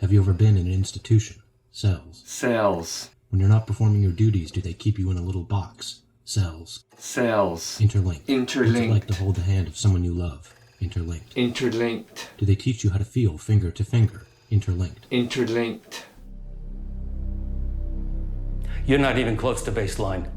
Have you ever been in an institution? Cells. Cells. When you're not performing your duties, do they keep you in a little box? Cells. Cells. Interlinked. Interlinked. What's it like to hold the hand of someone you love? Interlinked. Interlinked. Do they teach you how to feel finger to finger? Interlinked. Interlinked. You're not even close to baseline.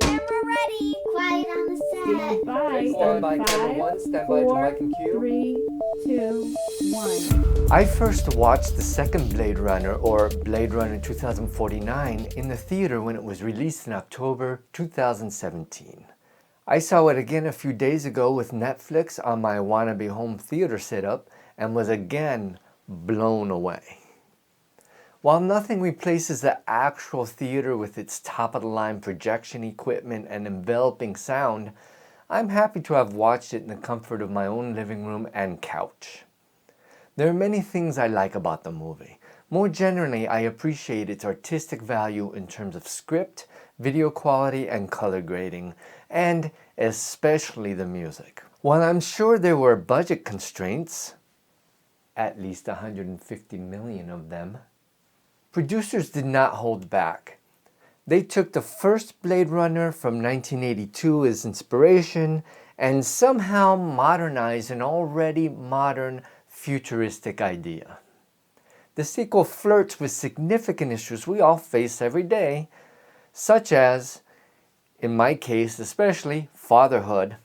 Camera ready. Quiet on the set. Bye. Stand by, camera 1, stand by to mic and cue. 3, 2, 1. I first watched the second Blade Runner, or Blade Runner 2049, in the theater when it was released in October 2017. I saw it again a few days ago with Netflix on my wannabe home theater setup and was again blown away. While nothing replaces the actual theater with its top-of-the-line projection equipment and enveloping sound, I'm happy to have watched it in the comfort of my own living room and couch. There are many things I like about the movie. More generally, I appreciate its artistic value in terms of script, video quality, and color grading, and especially the music. While I'm sure there were budget constraints, at least 150 million of them, producers did not hold back. They took the first Blade Runner from 1982 as inspiration and somehow modernized an already modern futuristic idea. The sequel flirts with significant issues we all face every day, such as, in my case especially, fatherhood,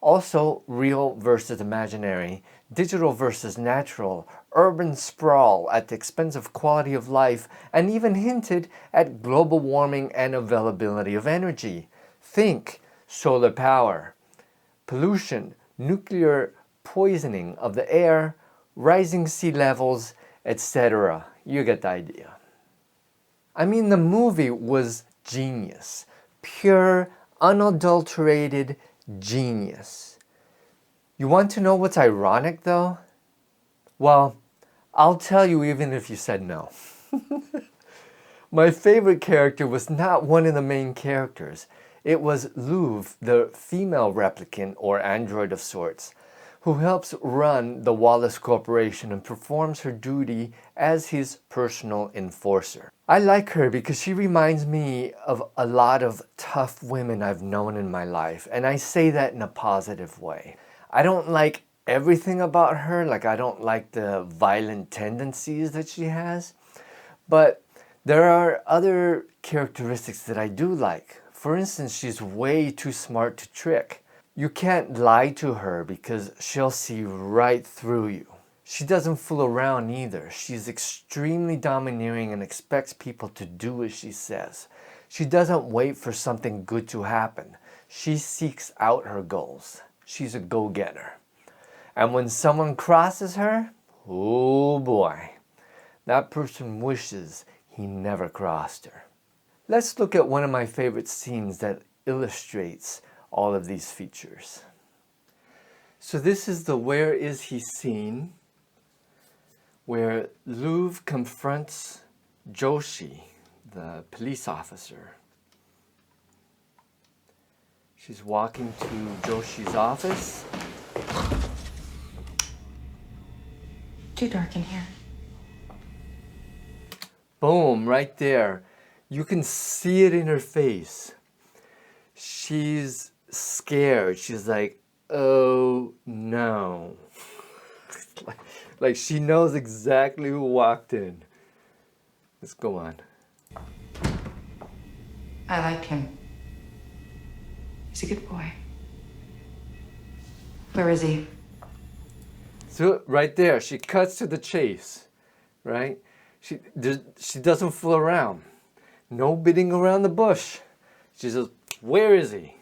also real versus imaginary, digital versus natural, urban sprawl at the expense of quality of life, and even hinted at global warming and availability of energy. Think solar power, pollution, nuclear poisoning of the air, rising sea levels, etc. You get the idea. I mean, the movie was genius. Pure, unadulterated genius. You want to know what's ironic though? Well, I'll tell you even if you said no. My favorite character was not one of the main characters. It was Louv, the female replicant or android of sorts, who helps run the Wallace Corporation and performs her duty as his personal enforcer. I like her because she reminds me of a lot of tough women I've known in my life, and I say that in a positive way. I don't like everything about her, like I don't like the violent tendencies that she has, but there are other characteristics that I do like. For instance, she's way too smart to trick. You can't lie to her because she'll see right through you. She doesn't fool around either. She's extremely domineering and expects people to do as she says. She doesn't wait for something good to happen. She seeks out her goals. She's a go-getter. And when someone crosses her, oh boy, that person wishes he never crossed her. Let's look at one of my favorite scenes that illustrates all of these features. So this is the where is he scene, where Louv confronts Joshi, the police officer. She's walking to Joshi's office. Too dark in here. Boom, right there. You can see it in her face. She's scared. She's like, oh no. like she knows exactly who walked in. Let's go on. I like him. He's a good boy. Where is he? So right there, she cuts to the chase, right? She doesn't fool around. No beating around the bush. She says, where is he?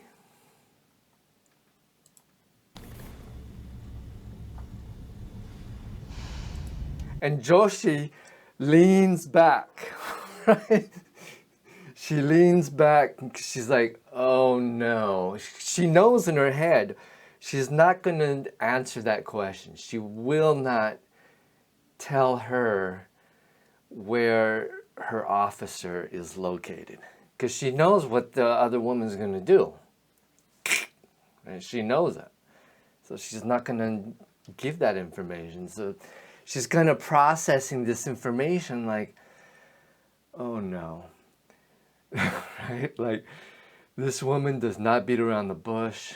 And Joshi leans back, right? She leans back. She's like, oh no. She knows in her head she's not going to answer that question. She will not tell her where her officer is located, because she knows what the other woman's going to do. And she knows it. So she's not going to give that information. So she's kind of processing this information like, oh no, right? Like, this woman does not beat around the bush.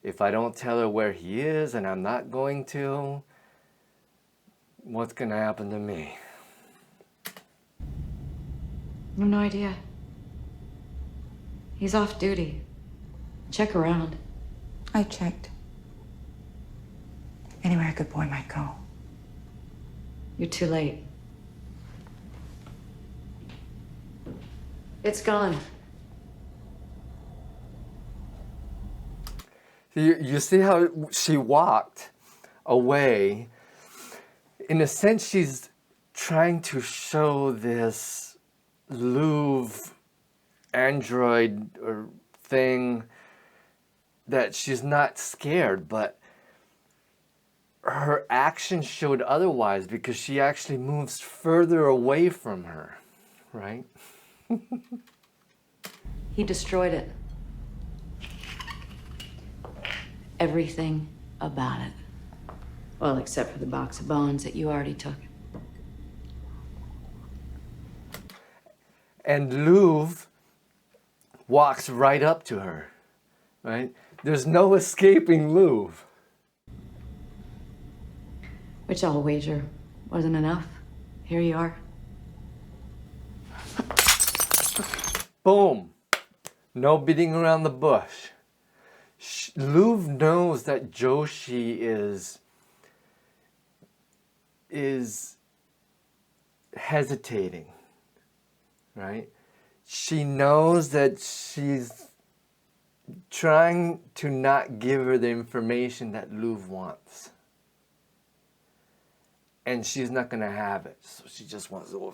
If I don't tell her where he is, and I'm not going to, what's gonna happen to me? I have no idea. He's off duty. Check around. I checked. Anywhere a good boy might go. You're too late. It's gone. You see how she walked away? In a sense, she's trying to show this Louvre android or thing that she's not scared, but her actions showed otherwise because she actually moves further away from her, right? He destroyed it. Everything about it. Well, except for the box of bones that you already took. And Louvre walks right up to her, right? There's no escaping Louvre. Which I'll wager wasn't enough. Here you are. Boom. No beating around the bush. Louvre knows that Joshi is hesitating, right? She knows that she's trying to not give her the information that Louvre wants. And she's not going to have it. So she just wants to...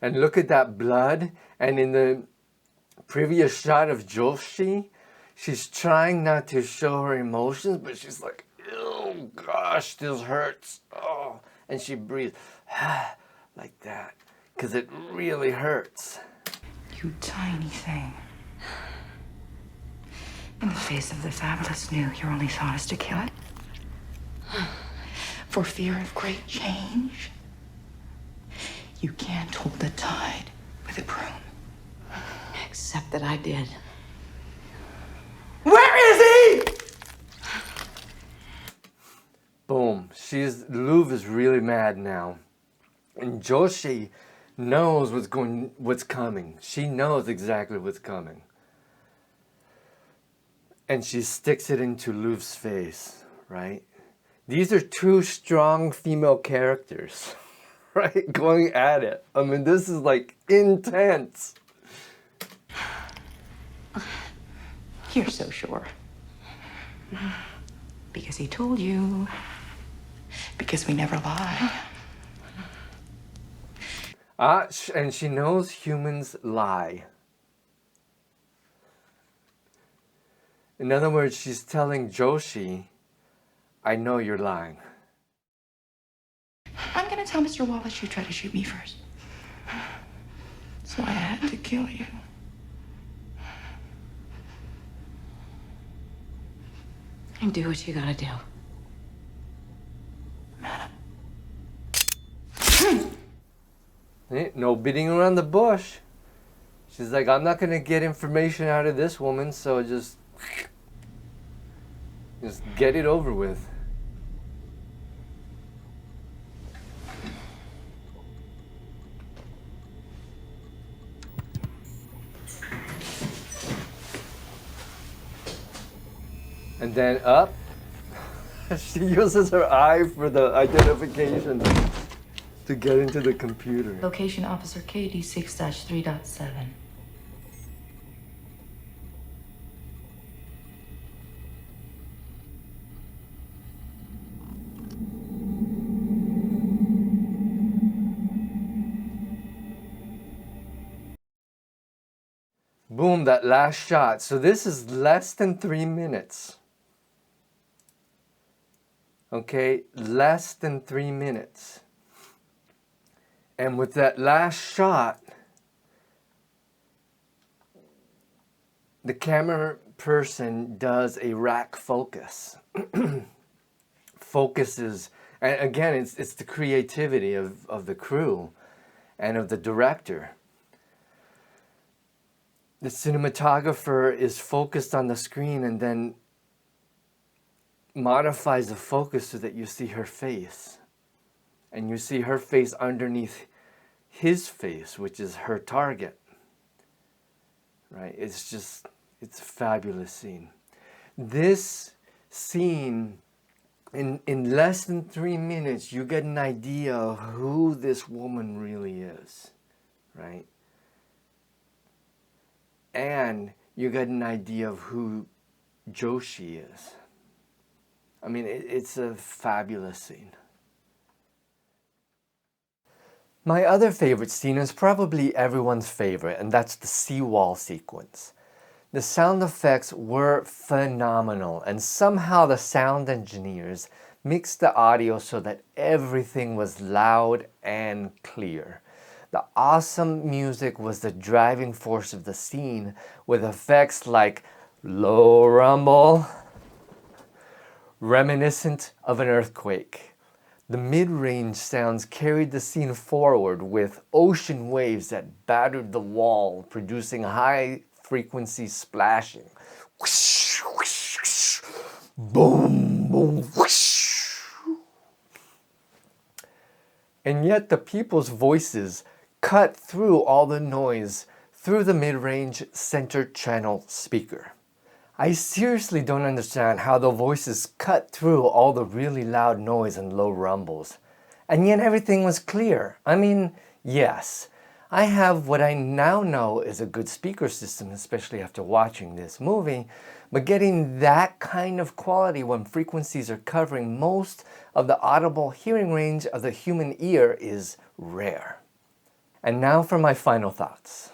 And look at that blood. And in the previous shot of Joshi, she's trying not to show her emotions, but she's like, oh gosh, this hurts. Oh, and she breathes like that because it really hurts. You tiny thing. In the face of the fabulous new, your only thought is to kill it? For fear of great change? You can't hold the tide with a broom. Except that I did. Where is he? Boom. Louvre is really mad now. And Joshi knows what's coming. She knows exactly what's coming. And she sticks it into Louvre's face, right? These are two strong female characters, right? Going at it. I mean, this is like intense. You're so sure. Because he told you. Because we never lie. And she knows humans lie. In other words, she's telling Joshi, I know you're lying. I'm gonna tell Mr. Wallace you tried to shoot me first. That's why I had to kill you. And do what you gotta do. Madam. No beating around the bush. She's like, I'm not gonna get information out of this woman, so just get it over with. And then up, she uses her eye for the identification to get into the computer. Location Officer KD 6-3.7. Boom, that last shot. So this is less than 3 minutes. Okay, less than 3 minutes. And with that last shot, the camera person does a rack focus. Focuses, and again, it's the creativity of the crew and of the director. The cinematographer is focused on the screen and then modifies the focus so that you see her face. And you see her face underneath his face, which is her target. Right? It's a fabulous scene. This scene, in less than 3 minutes, you get an idea of who this woman really is. Right? And you get an idea of who Joshi is. I mean, it's a fabulous scene. My other favorite scene is probably everyone's favorite, and that's the seawall sequence. The sound effects were phenomenal, and somehow the sound engineers mixed the audio so that everything was loud and clear. The awesome music was the driving force of the scene, with effects like low rumble, reminiscent of an earthquake. The mid-range sounds carried the scene forward with ocean waves that battered the wall, producing high-frequency splashing. Whoosh, whoosh, whoosh. Boom, boom, whoosh. And yet the people's voices cut through all the noise through the mid-range center channel speaker. I seriously don't understand how the voices cut through all the really loud noise and low rumbles. And yet everything was clear. I mean, yes, I have what I now know is a good speaker system, especially after watching this movie, but getting that kind of quality when frequencies are covering most of the audible hearing range of the human ear is rare. And now for my final thoughts.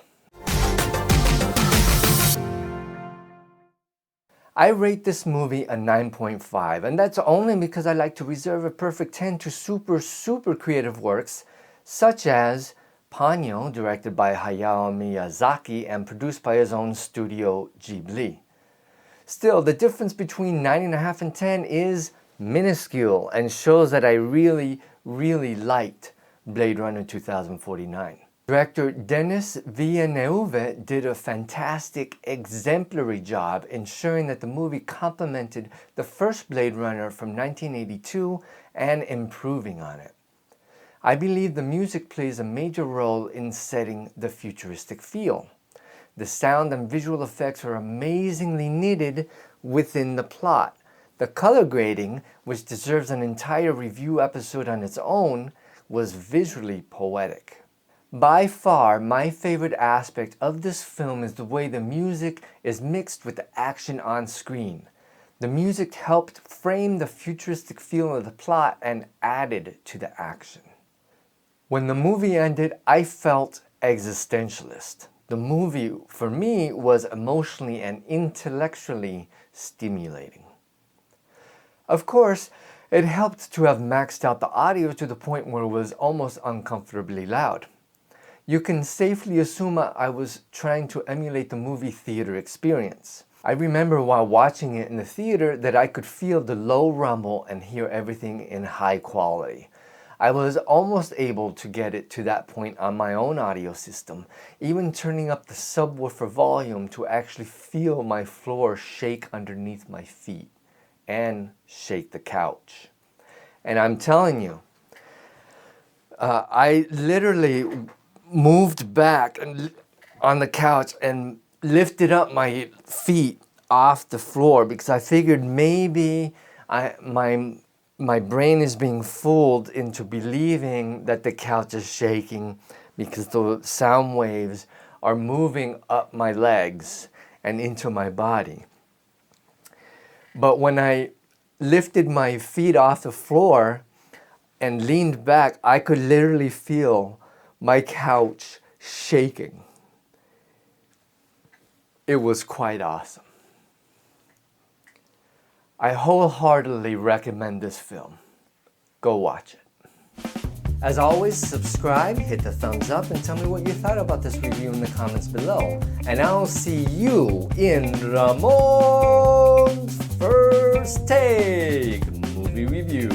I rate this movie a 9.5, and that's only because I like to reserve a perfect 10 to super creative works such as Ponyo, directed by Hayao Miyazaki and produced by his own studio Ghibli. Still, the difference between 9.5 and 10 is minuscule and shows that I really liked Blade Runner 2049. Director Denis Villeneuve did a fantastic, exemplary job ensuring that the movie complemented the first Blade Runner from 1982 and improving on it. I believe the music plays a major role in setting the futuristic feel. The sound and visual effects are amazingly knitted within the plot. The color grading, which deserves an entire review episode on its own, was visually poetic. By far, my favorite aspect of this film is the way the music is mixed with the action on screen. The music helped frame the futuristic feel of the plot and added to the action. When the movie ended, I felt existentialist. The movie, for me, was emotionally and intellectually stimulating. Of course, it helped to have maxed out the audio to the point where it was almost uncomfortably loud. You can safely assume I was trying to emulate the movie theater experience. I remember while watching it in the theater that I could feel the low rumble and hear everything in high quality. I was almost able to get it to that point on my own audio system, even turning up the subwoofer volume to actually feel my floor shake underneath my feet and shake the couch. And I'm telling you, I literally moved back and on the couch and lifted up my feet off the floor because I figured maybe my brain is being fooled into believing that the couch is shaking because the sound waves are moving up my legs and into my body. But when I lifted my feet off the floor and leaned back, I could literally feel my couch shaking. It was quite awesome. I wholeheartedly recommend this film. Go watch it. As always, subscribe, hit the thumbs up, and tell me what you thought about this review in the comments below. And I'll see you in Ramon's First Take movie review.